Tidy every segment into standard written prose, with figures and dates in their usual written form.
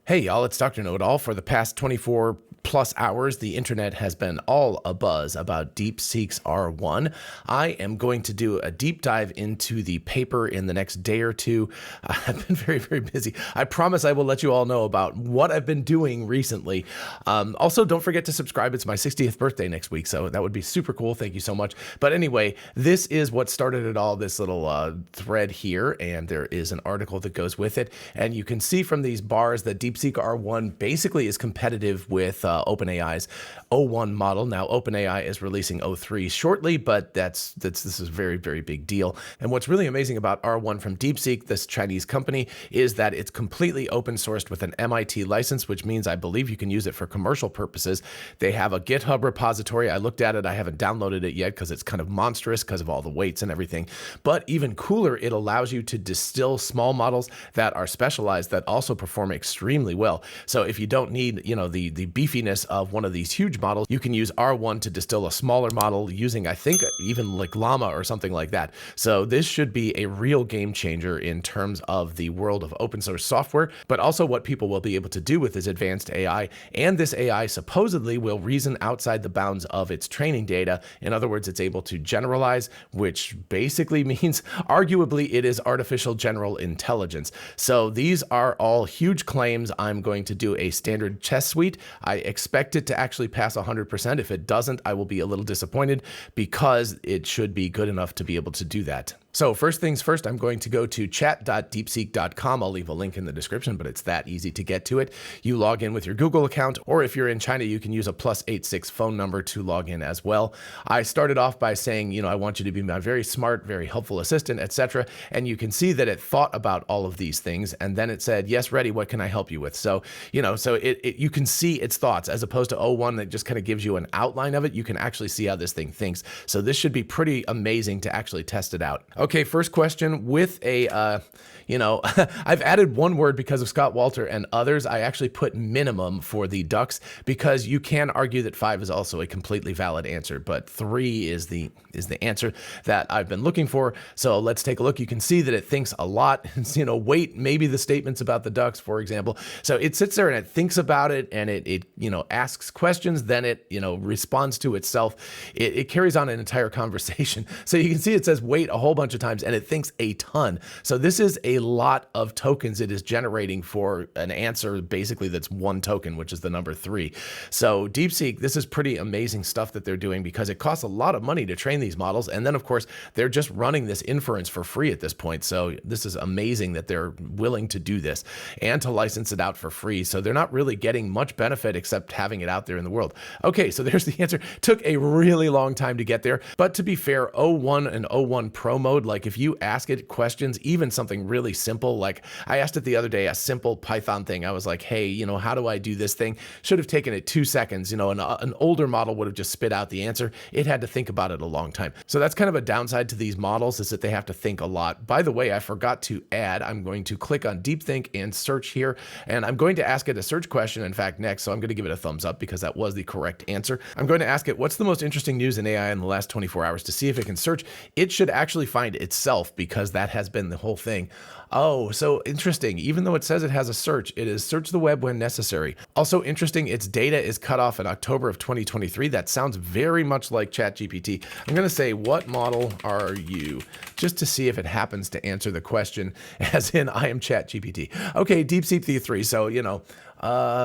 Hey y'all, it's Dr. Know-It-All. For the past 24 plus hours, the internet has been all abuzz about Deepseek's R1. I am going to do a deep dive into the paper in the next day or two. I've been very busy. I promise I will let you all know about what I've been doing recently. Also, don't forget to subscribe. It's my 60th birthday next week, so that would be super cool. Thank you so much. But anyway, this is what started it all, this little thread here, and there is an article that goes with it. And you can see from these bars that Deepseek R1 basically is competitive with OpenAI's O1 model. Now, OpenAI is releasing O3 shortly, but this is a very big deal. And what's really amazing about R1 from Deepseek, this Chinese company, is that it's completely open sourced with an MIT license, which means I believe you can use it for commercial purposes. They have a GitHub repository. I looked at it. I haven't downloaded it yet because it's kind of monstrous because of all the weights and everything. But even cooler, it allows you to distill small models that are specialized that also perform extremely well. So if you don't need, the beefiness of one of these huge models, you can use R1 to distill a smaller model using, I think, even like Llama or something like that. So this should be a real game changer in terms of the world of open source software, but also what people will be able to do with this advanced AI. And this AI supposedly will reason outside the bounds of its training data. In other words, it's able to generalize, which basically means arguably it is artificial general intelligence. So these are all huge claims. I'm going to do a standard test suite. I expect it to actually pass 100%. If it doesn't, I will be a little disappointed because it should be good enough to be able to do that. So first things first, I'm going to go to chat.deepseek.com. I'll leave a link in the description, but it's that easy to get to it. You log in with your Google account, or if you're in China, you can use a +86 phone number to log in as well. I started off by saying, I want you to be my very smart, very helpful assistant, etc. And you can see that it thought about all of these things, and then it said, yes, ready, what can I help you with? So, you can see its thoughts as opposed to O1 that just kind of gives you an outline of it. You can actually see how this thing thinks. So this should be pretty amazing to actually test it out. Okay, first question with a, I've added one word because of Scott Walter and others. I actually put minimum for the ducks because you can argue that 5 is also a completely valid answer, but 3 is the answer that I've been looking for. So let's take a look. You can see that it thinks a lot. It's, weight, maybe the statements about the ducks, for example. So it sits there and it thinks about it and it asks questions, then it, responds to itself. It carries on an entire conversation. So you can see it says wait a whole bunch of times and it thinks a ton. So this is a lot of tokens it is generating for an answer basically that's one token, which is the number 3. So Deepseek, this is pretty amazing stuff that they're doing because it costs a lot of money to train these models. And then of course, they're just running this inference for free at this point. So this is amazing that they're willing to do this and to license it out for free. So they're not really getting much benefit except having it out there in the world. Okay, so there's the answer. Took a really long time to get there. But to be fair, O1 and O1 Pro mode, like if you ask it questions, even something really simple, like I asked it the other day, a simple Python thing. I was like, hey, how do I do this thing? Should have taken it 2 seconds. An older model would have just spit out the answer. It had to think about it a long time. So that's kind of a downside to these models is that they have to think a lot. By the way, I forgot to add, I'm going to click on DeepThink and search here, and I'm going to ask it a search question, in fact, next. So I'm going to give it a thumbs up because that was the correct answer. I'm going to ask it, what's the most interesting news in AI in the last 24 hours to see if it can search. It should actually find itself because that has been the whole thing. Oh, so interesting. Even though it says it has a search, it is search the web when necessary. Also interesting, its data is cut off in October of 2023. That sounds very much like ChatGPT. I'm going to say, what model are you? Just to see if it happens to answer the question, as in I am ChatGPT. Okay, Deepseek V3. So,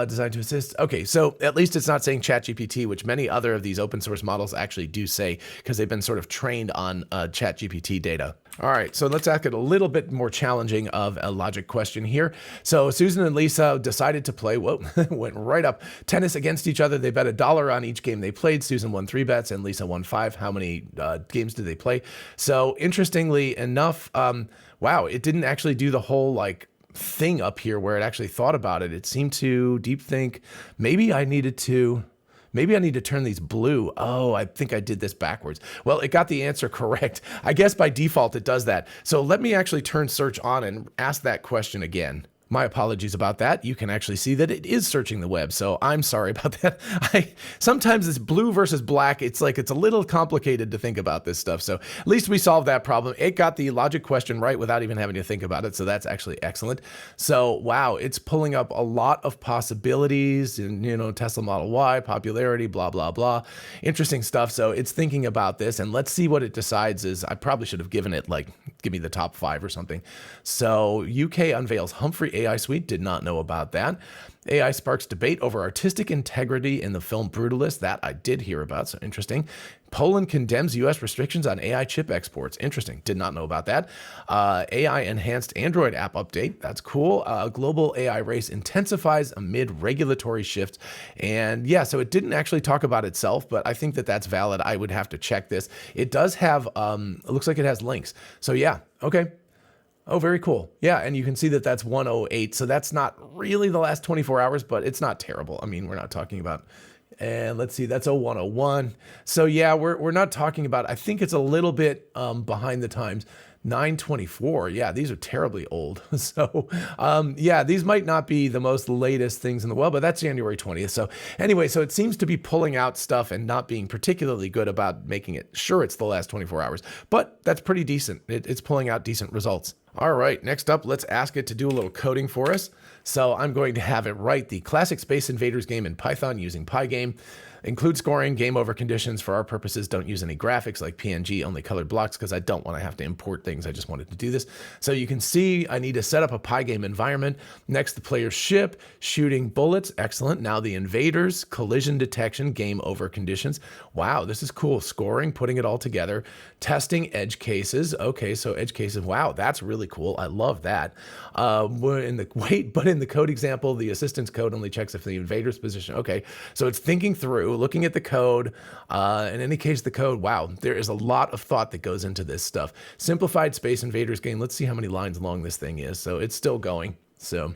designed to assist. Okay, so at least it's not saying ChatGPT, which many other of these open source models actually do say because they've been sort of trained on ChatGPT data. All right, so let's ask it a little bit more challenging of a logic question here. So Susan and Lisa decided to play, went right up, tennis against each other. They bet $1 on each game they played. Susan won 3 bets and Lisa won 5. How many games did they play? So interestingly enough, wow, it didn't actually do the whole thing up here where it actually thought about it. It seemed to deep think, maybe I need to turn these blue. Oh, I think I did this backwards. Well, it got the answer correct. I guess by default it does that. So let me actually turn search on and ask that question again. My apologies about that. You can actually see that it is searching the web, so I'm sorry about that. Sometimes it's blue versus black. It's like it's a little complicated to think about this stuff, so at least we solved that problem. It got the logic question right without even having to think about it, so that's actually excellent. So, wow, it's pulling up a lot of possibilities and, Tesla Model Y, popularity, blah, blah, blah. Interesting stuff, so it's thinking about this, and let's see what it decides is. I probably should have given it, give me the top 5 or something. So, UK unveils Humphrey AI suite, did not know about that. AI sparks debate over artistic integrity in the film Brutalist. That I did hear about, so interesting. Poland condemns U.S. restrictions on AI chip exports. Interesting. Did not know about that. AI enhanced Android app update. That's cool. Global AI race intensifies amid regulatory shifts. And yeah, so it didn't actually talk about itself, but I think that that's valid. I would have to check this. It does have, it looks like it has links. So yeah, okay. Oh, very cool. Yeah, and you can see that that's 108. So that's not really the last 24 hours, but it's not terrible. I mean, we're not talking about, and let's see, that's 0101. So yeah, we're not talking about, I think it's a little bit behind the times. 924. Yeah, these are terribly old. So yeah, these might not be the most latest things in the world, but that's January 20th. So anyway, so it seems to be pulling out stuff and not being particularly good about making it sure it's the last 24 hours, but that's pretty decent. It's pulling out decent results. All right, next up, let's ask it to do a little coding for us. So I'm going to have it write the classic Space Invaders game in Python using Pygame. Include scoring, game over conditions. For our purposes, don't use any graphics like PNG, only colored blocks, because I don't want to have to import things. I just wanted to do this. So you can see I need to set up a Pygame environment. Next, the player's ship, shooting bullets. Excellent. Now the invaders, collision detection, game over conditions. Wow, this is cool. Scoring, putting it all together. Testing edge cases. Okay, so edge cases. Wow, that's really cool. I love that. But in the code example, the assistance code only checks if the invader's position. Okay, so it's thinking through, looking at the code. In any case, the code, wow, there is a lot of thought that goes into this stuff. Simplified Space Invaders game. Let's see how many lines long this thing is. So it's still going. So,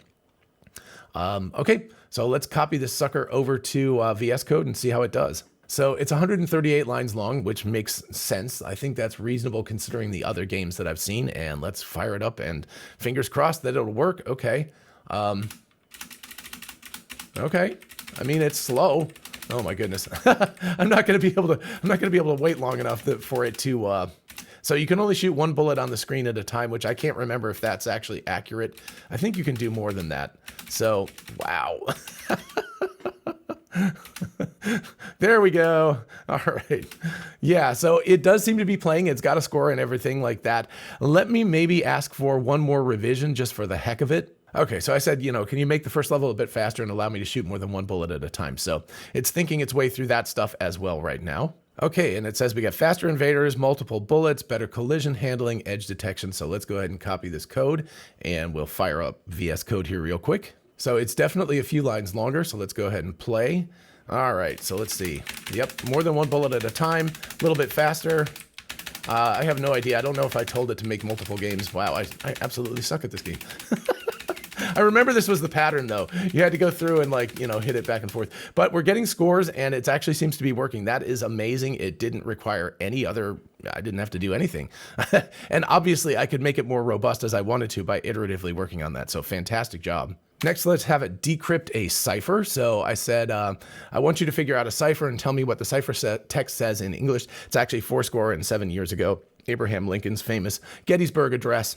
okay, so let's copy this sucker over to VS Code and see how it does. So it's 138 lines long, which makes sense. I think that's reasonable considering the other games that I've seen. And let's fire it up and fingers crossed that it'll work. Okay. Okay. I mean, it's slow. Oh my goodness. I'm not going to be able to wait long enough for it to, so you can only shoot one bullet on the screen at a time, which I can't remember if that's actually accurate. I think you can do more than that. So, wow. There we go. All right. Yeah, so it does seem to be playing. It's got a score and everything like that. Let me maybe ask for one more revision just for the heck of it. Okay, so I said, can you make the first level a bit faster and allow me to shoot more than one bullet at a time? So it's thinking its way through that stuff as well right now. Okay, and it says we got faster invaders, multiple bullets, better collision handling, edge detection. So let's go ahead and copy this code and we'll fire up VS Code here real quick. So it's definitely a few lines longer. So let's go ahead and play. All right, so let's see. Yep, more than one bullet at a time, a little bit faster. I have no idea. I don't know if I told it to make multiple games. Wow, I absolutely suck at this game. I remember this was the pattern though. You had to go through and hit it back and forth. But we're getting scores and it actually seems to be working. That is amazing. It didn't require any other, I didn't have to do anything. And obviously I could make it more robust as I wanted to by iteratively working on that. So fantastic job. Next, let's have it decrypt a cipher. So I said, I want you to figure out a cipher and tell me what the cipher text says in English. It's actually 7 years ago, Abraham Lincoln's famous Gettysburg Address.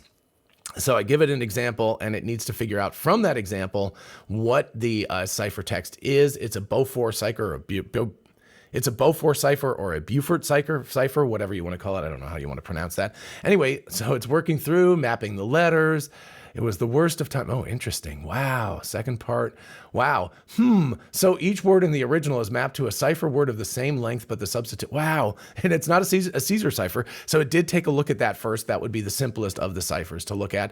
So I give it an example and it needs to figure out from that example what the cipher text is. It's a Beaufort cipher or a Beaufort cipher, whatever you want to call it. I don't know how you want to pronounce that. Anyway, so it's working through, mapping the letters. It was the worst of time. Oh, interesting. Wow. Second part. Wow. So each word in the original is mapped to a cipher word of the same length, but the substitute. Wow. And it's not a Caesar cipher. So it did take a look at that first. That would be the simplest of the ciphers to look at.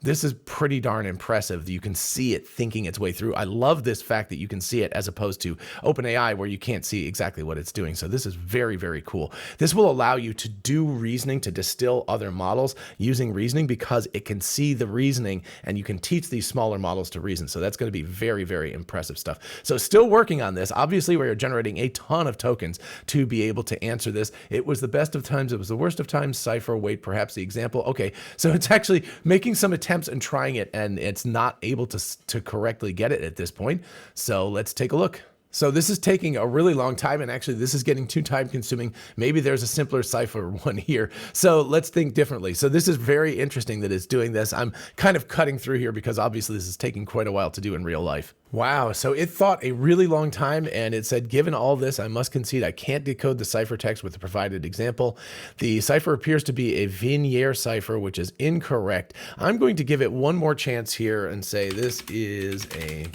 This is pretty darn impressive. You can see it thinking its way through. I love this fact that you can see it as opposed to OpenAI where you can't see exactly what it's doing. So this is very, very cool. This will allow you to do reasoning, to distill other models using reasoning because it can see the reasoning and you can teach these smaller models to reason. So that's going to be very, very impressive stuff. So still working on this. Obviously, we are generating a ton of tokens to be able to answer this. It was the best of times. It was the worst of times. Cipher, wait, perhaps the example. Okay, so it's actually making some attempts attempts and trying it, and it's not able to correctly get it at this point. So let's take a look. So this is taking a really long time, and actually this is getting too time consuming. Maybe there's a simpler cipher one here. So let's think differently. So this is very interesting that it's doing this. I'm kind of cutting through here because obviously this is taking quite a while to do in real life. Wow, so it thought a really long time, and it said, given all this, I must concede I can't decode the ciphertext with the provided example. The cipher appears to be a Viennese cipher, which is incorrect. I'm going to give it one more chance here and say this is a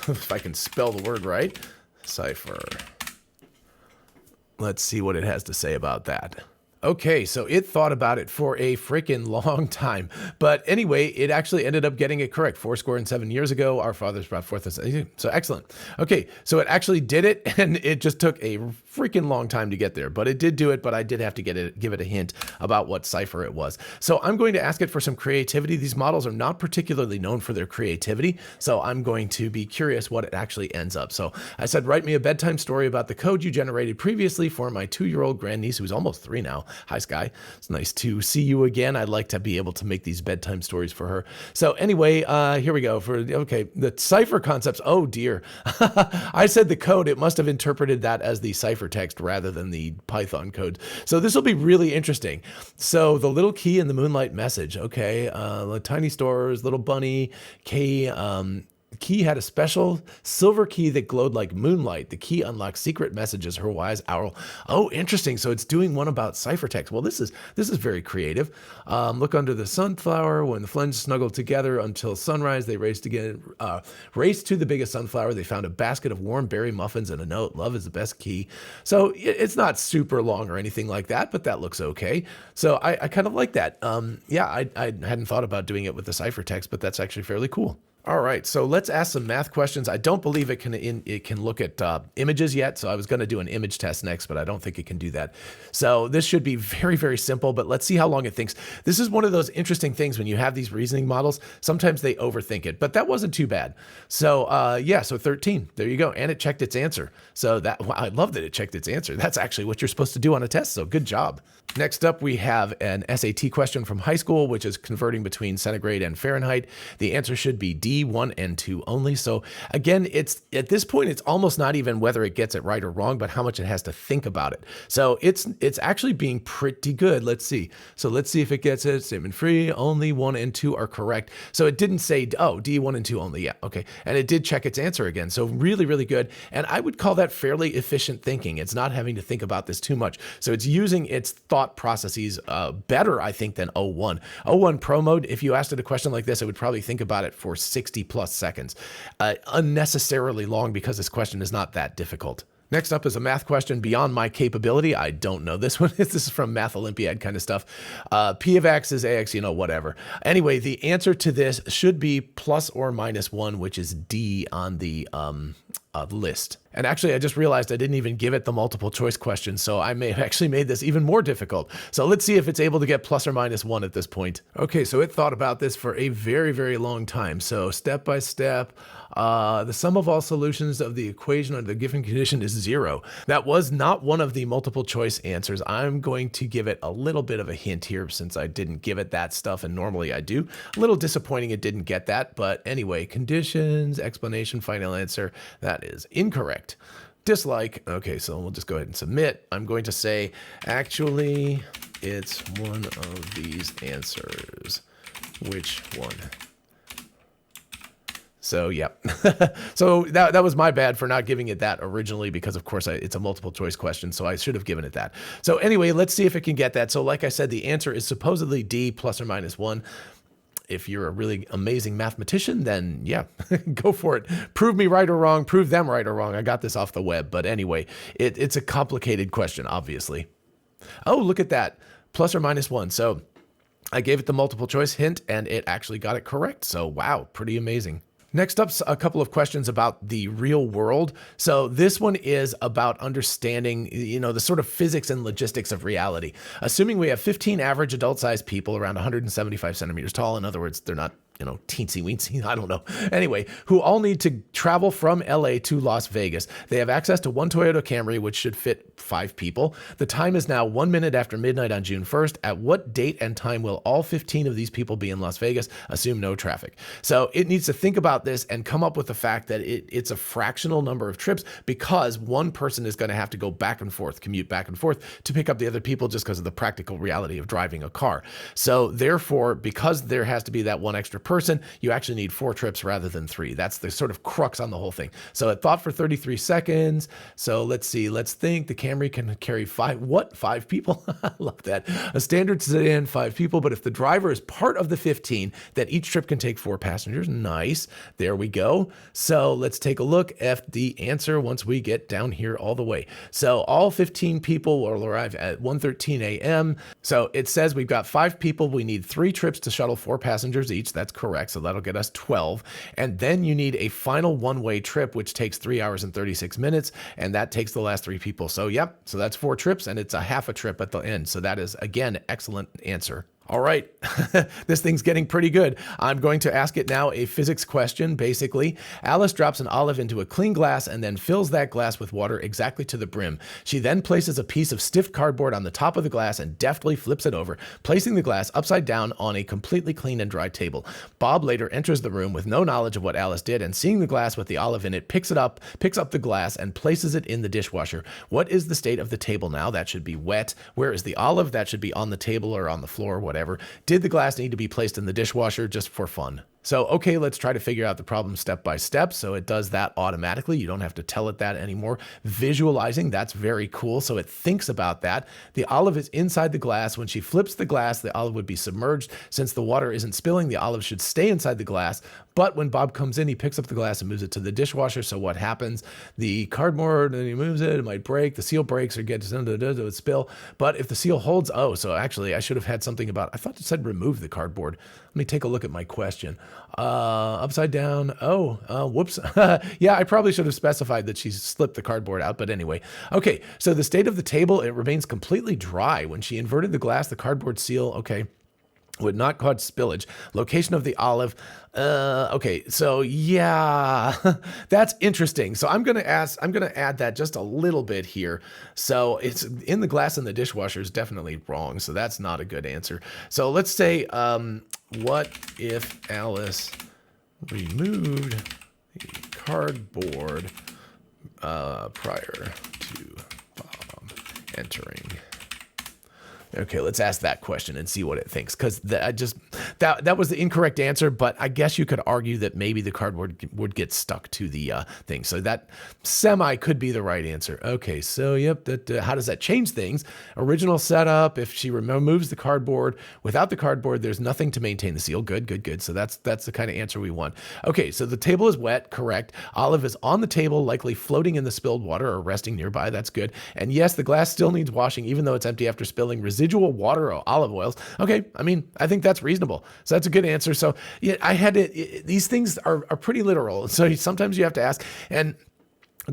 if I can spell the word right, cipher. Let's see what it has to say about that. Okay, so it thought about it for a freaking long time. But anyway, it actually ended up getting it correct. 7 years ago, our fathers brought forth this. So excellent. Okay, so it actually did it, and it just took a freaking long time to get there. But it did do it, but I did have to give it a hint about what cipher it was. So I'm going to ask it for some creativity. These models are not particularly known for their creativity, so I'm going to be curious what it actually ends up. So I said, write me a bedtime story about the code you generated previously for my 2-year-old grandniece, who's almost 3 now. Hi, Sky. It's nice to see you again. I'd like to be able to make these bedtime stories for her. So anyway, here we go. Okay, the cipher concepts. Oh, dear. I said the code. It must have interpreted that as the ciphertext rather than the Python code. So this will be really interesting. So the little key in the moonlight message. Okay, tiny stores, little bunny, K. Key had a special silver key that glowed like moonlight. The key unlocked secret messages. Her wise owl. Oh, interesting. So it's doing one about ciphertext. Well, this is very creative. Look under the sunflower. When the friends snuggled together until sunrise, they raced to the biggest sunflower. They found a basket of warm berry muffins and a note. Love is the best key. So it's not super long or anything like that, but that looks okay. So I kind of like that. Yeah, I hadn't thought about doing it with the ciphertext, but that's actually fairly cool. All right, so let's ask some math questions. I don't believe it can look at images yet, so I was going to do an image test next, but I don't think it can do that. So this should be very, very simple, but let's see how long it thinks. This is one of those interesting things when you have these reasoning models. Sometimes they overthink it, but that wasn't too bad. So yeah, so 13. There you go, and it checked its answer. So I love that it checked its answer. That's actually what you're supposed to do on a test, so good job. Next up, we have an SAT question from high school, which is converting between centigrade and Fahrenheit. The answer should be D1 and 2 only. So again, it's at this point, it's almost not even whether it gets it right or wrong, but how much it has to think about it. So it's actually being pretty good. Let's see. So let's see if it gets it. Statement free, only 1 and 2 are correct. So it didn't say, oh, D1 and 2 only. Yeah, okay. And it did check its answer again. So really, really good. And I would call that fairly efficient thinking. It's not having to think about this too much. So it's using its thought processes better, I think, than O1. O1 Pro Mode, if you asked it a question like this, it would probably think about it for 60 plus seconds. Unnecessarily long because this question is not that difficult. Next up is a math question beyond my capability. I don't know this one. This is from Math Olympiad kind of stuff. P of X is AX, whatever. Anyway, the answer to this should be plus or minus 1, which is D on the list. And actually, I just realized I didn't even give it the multiple choice question, so I may have actually made this even more difficult. So let's see if it's able to get plus or minus 1 at this point. Okay, so it thought about this for a very, very long time. So step by step, the sum of all solutions of the equation under the given condition is 0. That was not one of the multiple choice answers. I'm going to give it a little bit of a hint here since I didn't give it that stuff, and normally I do. A little disappointing it didn't get that, but anyway, conditions, explanation, final answer, that is incorrect. Dislike. Okay, so we'll just go ahead and submit. I'm going to say, actually, it's one of these answers. Which one? So, yeah. So that was my bad for not giving it that originally because, of course, it's a multiple choice question, so I should have given it that. So anyway, let's see if it can get that. So like I said, the answer is supposedly D plus or minus 1. If you're a really amazing mathematician, then yeah, go for it. Prove me right or wrong, prove them right or wrong. I got this off the web, but anyway, it's a complicated question, obviously. Oh, look at that, plus or minus 1. So I gave it the multiple choice hint and it actually got it correct. So wow, pretty amazing. Next up, a couple of questions about the real world. So this one is about understanding, the sort of physics and logistics of reality. Assuming we have 15 average adult-sized people around 175 centimeters tall, in other words, they're not teensy weensy, I don't know. Anyway, who all need to travel from LA to Las Vegas. They have access to one Toyota Camry, which should fit 5 people. The time is now 1 minute after midnight on June 1st. At what date and time will all 15 of these people be in Las Vegas? Assume no traffic. So it needs to think about this and come up with the fact that it's a fractional number of trips, because one person is going to have to go back and forth, commute back and forth to pick up the other people, just because of the practical reality of driving a car. So therefore, because there has to be that one extra person, you actually need 4 trips rather than 3. That's the sort of crux on the whole thing. So it thought for 33 seconds. So let's see, let's think. The Camry can carry 5 people? I love that. A standard sedan, 5 people, but if the driver is part of the 15, then each trip can take 4 passengers. Nice. There we go. So let's take a look at the answer once we get down here all the way. So all 15 people will arrive at 1:13 a.m. So it says we've got 5 people. We need 3 trips to shuttle 4 passengers each. That's correct. So that'll get us 12. And then you need a final one-way trip, which takes 3 hours and 36 minutes. And that takes the last 3 people. So yep. So that's 4 trips, and it's a half a trip at the end. So that is, again, excellent answer. All right, this thing's getting pretty good. I'm going to ask it now a physics question. Basically, Alice drops an olive into a clean glass and then fills that glass with water exactly to the brim. She then places a piece of stiff cardboard on the top of the glass and deftly flips it over, placing the glass upside down on a completely clean and dry table. Bob later enters the room with no knowledge of what Alice did, and seeing the glass with the olive in it, picks up the glass and places it in the dishwasher. What is the state of the table now? That should be wet. Where is the olive? That should be on the table or on the floor, whatever. Did the glass need to be placed in the dishwasher? Just for fun. So, okay, let's try to figure out the problem step by step. So it does that automatically. You don't have to tell it that anymore. Visualizing, that's very cool. So it thinks about that. The olive is inside the glass. When she flips the glass, the olive would be submerged. Since the water isn't spilling, the olive should stay inside the glass. But when Bob comes in, he picks up the glass and moves it to the dishwasher. So what happens? The cardboard, and he moves it might break. The seal breaks or gets it would spill. But if the seal holds, so actually I should have had something about, I thought it said remove the cardboard. Let me take a look at my question. Upside down. Whoops. Yeah, I probably should have specified that she slipped the cardboard out, but anyway. Okay, so the state of the table, it remains completely dry. When she inverted the glass, the cardboard seal, would not cause spillage. Location of the olive. Okay, so yeah, that's interesting. So I'm going to add that just a little bit here. So it's in the glass in the dishwasher is definitely wrong. So that's not a good answer. So let's say, what if Alice removed the cardboard prior to Bob entering? Okay, let's ask that question and see what it thinks, because that was the incorrect answer, but I guess you could argue that maybe the cardboard would get stuck to the thing. So that semi could be the right answer. Okay, so yep, how does that change things? Original setup, if she removes the cardboard, without the cardboard, there's nothing to maintain the seal. Good. So that's the kind of answer we want. Okay, so the table is wet, correct. Olive is on the table, likely floating in the spilled water or resting nearby. That's good. And yes, the glass still needs washing, even though it's empty after spilling residual water or olive oils. Okay, I think that's reasonable. So that's a good answer. So yeah, these things are pretty literal. So sometimes you have to ask, and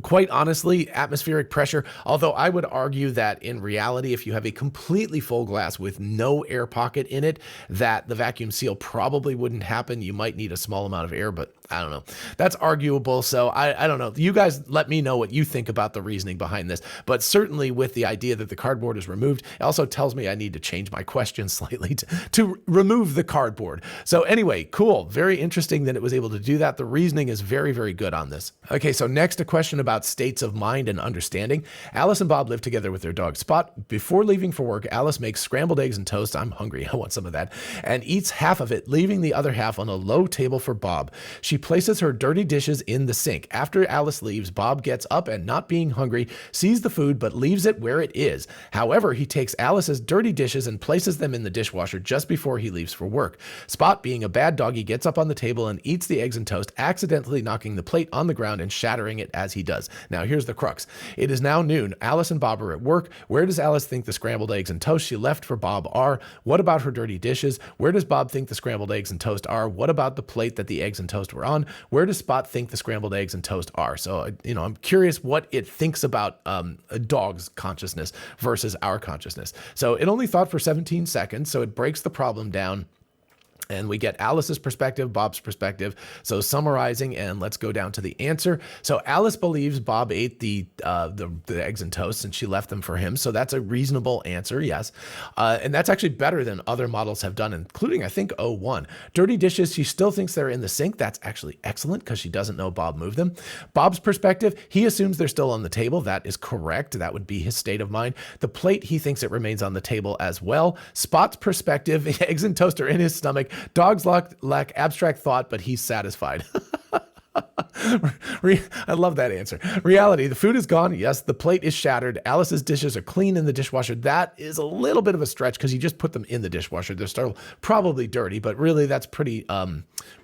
quite honestly, atmospheric pressure, although I would argue that in reality, if you have a completely full glass with no air pocket in it, that the vacuum seal probably wouldn't happen. You might need a small amount of air, but I don't know. That's arguable. So I don't know. You guys let me know what you think about the reasoning behind this. But certainly with the idea that the cardboard is removed, it also tells me I need to change my question slightly to remove the cardboard. So anyway, cool. Very interesting that it was able to do that. The reasoning is very, very good on this. Okay, so next a question about states of mind and understanding. Alice and Bob live together with their dog Spot. Before leaving for work, Alice makes scrambled eggs and toast. I'm hungry. I want some of that. And eats half of it, leaving the other half on a low table for Bob. She places her dirty dishes in the sink. After Alice leaves, Bob gets up and, not being hungry, sees the food but leaves it where it is. However, he takes Alice's dirty dishes and places them in the dishwasher just before he leaves for work. Spot, being a bad doggy, gets up on the table and eats the eggs and toast, accidentally knocking the plate on the ground and shattering it as he does. Now here's the crux. It is now noon. Alice and Bob are at work. Where does Alice think the scrambled eggs and toast she left for Bob are? What about her dirty dishes? Where does Bob think the scrambled eggs and toast are? What about the plate that the eggs and toast were on? Where does Spot think the scrambled eggs and toast are? So, I'm curious what it thinks about a dog's consciousness versus our consciousness. So it only thought for 17 seconds, so it breaks the problem down And we get Alice's perspective, Bob's perspective. So summarizing, and let's go down to the answer. So Alice believes Bob ate the eggs and toast and she left them for him. So that's a reasonable answer, yes. And that's actually better than other models have done, including, I think, O1. Dirty dishes, she still thinks they're in the sink. That's actually excellent because she doesn't know Bob moved them. Bob's perspective, he assumes they're still on the table. That is correct. That would be his state of mind. The plate, he thinks it remains on the table as well. Spot's perspective, eggs and toast are in his stomach. Dogs lack abstract thought, but he's satisfied. I love that answer. Reality, the food is gone. Yes, the plate is shattered. Alice's dishes are clean in the dishwasher. That is a little bit of a stretch because you just put them in the dishwasher. They're still probably dirty, but really that's pretty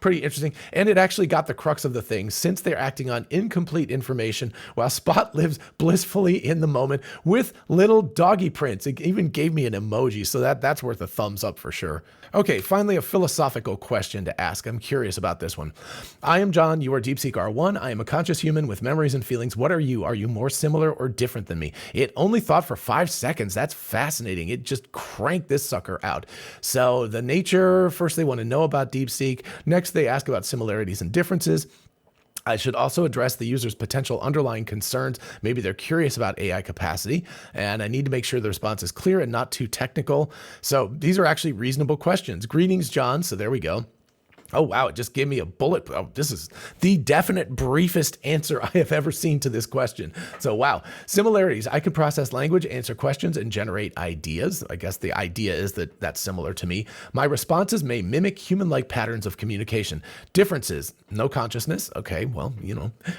interesting. And it actually got the crux of the thing, since they're acting on incomplete information while Spot lives blissfully in the moment with little doggy prints. It even gave me an emoji, so that's worth a thumbs up for sure. Okay, finally, a philosophical question to ask. I'm curious about this one. I am John. You are Deepseek R-1. I am a conscious human with memories and feelings. What are you? Are you more similar or different than me? It only thought for 5 seconds. That's fascinating. It just cranked this sucker out. So the nature, first they want to know about Deepseek. Next, they ask about similarities and differences. I should also address the user's potential underlying concerns. Maybe they're curious about AI capacity, and I need to make sure the response is clear and not too technical. So these are actually reasonable questions. Greetings, John. So there we go. Oh, wow. It just gave me a bullet. Oh, this is the definite briefest answer I have ever seen to this question. So, wow. Similarities. I can process language, answer questions, and generate ideas. I guess the idea is that that's similar to me. My responses may mimic human-like patterns of communication. Differences. No consciousness. Okay, well,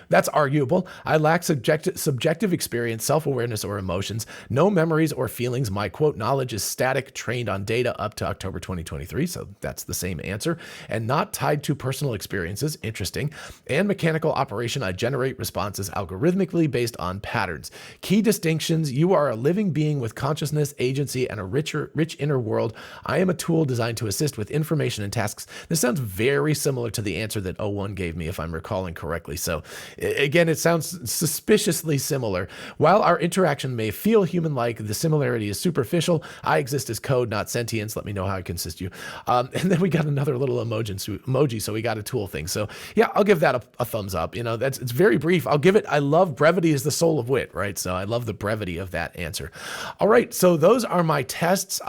that's arguable. I lack subjective experience, self-awareness, or emotions. No memories or feelings. My, quote, knowledge is static, trained on data up to October 2023. So that's the same answer. And not tied to personal experiences. Interesting. And mechanical operation. I generate responses algorithmically based on patterns. Key distinctions. You are a living being with consciousness, agency, and a rich inner world. I am a tool designed to assist with information and tasks. This sounds very similar to the answer that O1 gave me, if I'm recalling correctly. So again, it sounds suspiciously similar. While our interaction may feel human-like, the similarity is superficial. I exist as code, not sentience. Let me know how I can assist you. And then we got another little emoji, so we got a tool thing. So yeah, I'll give that a thumbs up. It's very brief. I'll give it, I love brevity is the soul of wit, right? So I love the brevity of that answer. All right, so those are my tests.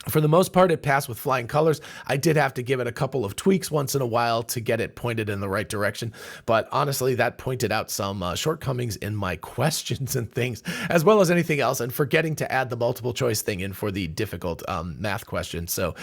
For the most part, it passed with flying colors. I did have to give it a couple of tweaks once in a while to get it pointed in the right direction. But honestly, that pointed out some shortcomings in my questions and things, as well as anything else, and forgetting to add the multiple choice thing in for the difficult math question. So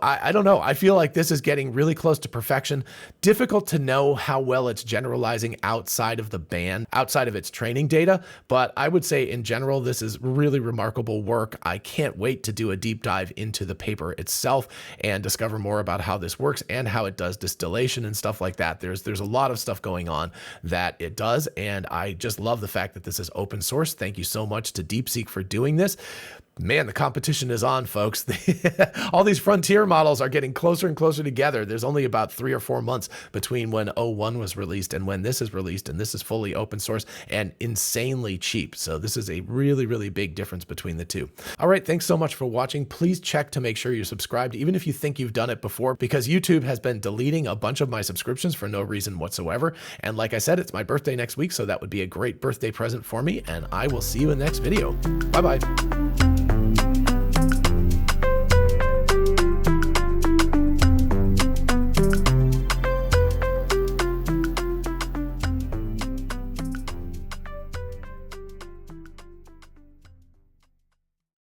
I don't know. I feel like this is getting really close to perfection. Difficult to know how well it's generalizing outside of the band, outside of its training data. But I would say in general, this is really remarkable work. I can't wait to do a deep dive into the paper itself and discover more about how this works and how it does distillation and stuff like that. There's a lot of stuff going on that it does, and I just love the fact that this is open source. Thank you so much to Deepseek for doing this. Man, the competition is on, folks. All these frontier models are getting closer and closer together. There's only about 3 or 4 months between when O1 was released and when this is released, and this is fully open source and insanely cheap. So this is a really, really big difference between the two. All right, thanks so much for watching. Please check to make sure you're subscribed, even if you think you've done it before, because YouTube has been deleting a bunch of my subscriptions for no reason whatsoever. And like I said, it's my birthday next week, so that would be a great birthday present for me, and I will see you in the next video. Bye-bye.